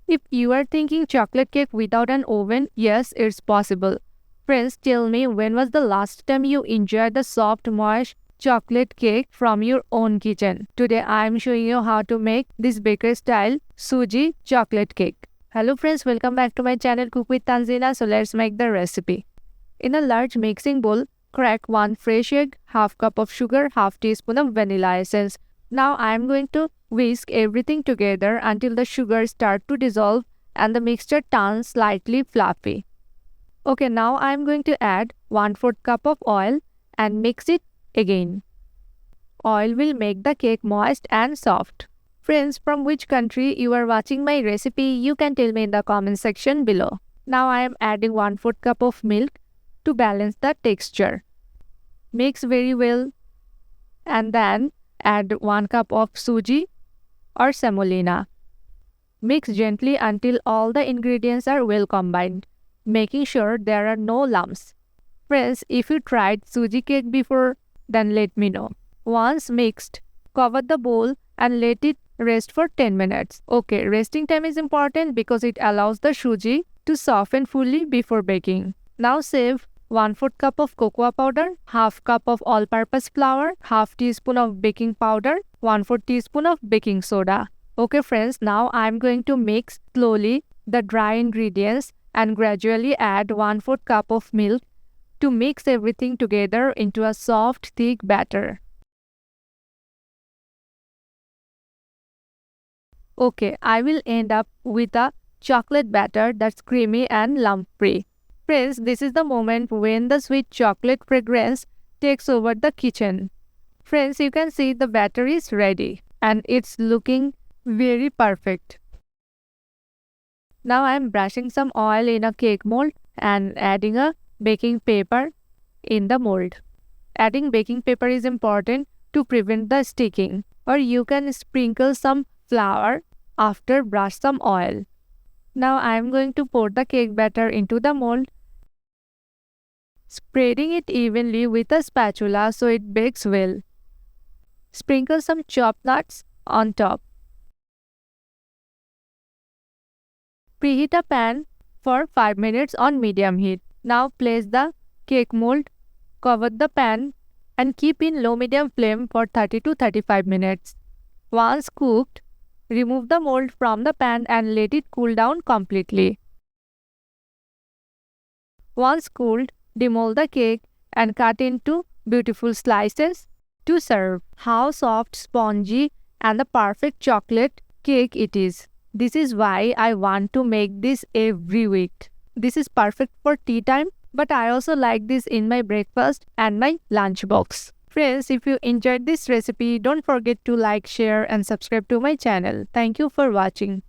If you are thinking chocolate cake without an oven, yes, it's possible. Friends, tell me, when was the last time you enjoyed the soft, moist chocolate cake from your own kitchen? Today I am showing you how to make this baker style Suji chocolate cake. Hello friends, welcome back to my channel Cook with Tanzina. So let's make the recipe. In a large mixing bowl, crack 1 fresh egg, half cup of sugar, half teaspoon of vanilla essence. Now I am going to whisk everything together until the sugar starts to dissolve and the mixture turns slightly fluffy. Okay, now I am going to add 1/4 cup of oil and mix it again. Oil will make the cake moist and soft. Friends, from which country you are watching my recipe, you can tell me in the comment section below. Now I am adding 1/4 cup of milk to balance the texture. Mix very well and then add 1 cup of Suji or semolina. Mix gently until all the ingredients are well combined, making sure there are no lumps. Friends, if you tried Suji cake before, then let me know. Once mixed, cover the bowl and let it rest for 10 minutes. Okay, resting time is important because it allows the Suji to soften fully before baking. Now save 1/4 cup of cocoa powder, half cup of all-purpose flour, half teaspoon of baking powder, 1/4 teaspoon of baking soda. Okay friends, now I am going to mix slowly the dry ingredients and gradually add 1/4 cup of milk to mix everything together into a soft, thick batter. Okay, I will end up with a chocolate batter that's creamy and lump-free. Friends, this is the moment when the sweet chocolate fragrance takes over the kitchen. Friends, you can see the batter is ready and it's looking very perfect. Now I am brushing some oil in a cake mold and adding a baking paper in the mold. Adding baking paper is important to prevent the sticking, or you can sprinkle some flour after brush some oil. Now I am going to pour the cake batter into the mold, spreading it evenly with a spatula so it bakes well. Sprinkle some chopped nuts on top. Preheat a pan for 5 minutes on medium heat. Now place the cake mold, cover the pan and keep in low-medium flame for 30 to 35 minutes. Once cooked, remove the mold from the pan and let it cool down completely. Once cooled, demold the cake and cut into beautiful slices to serve. How soft, spongy and the perfect chocolate cake it is. This is why I want to make this every week. This is perfect for tea time, but I also like this in my breakfast and my lunch box. Friends, if you enjoyed this recipe, don't forget to like, share and subscribe to my channel. Thank you for watching.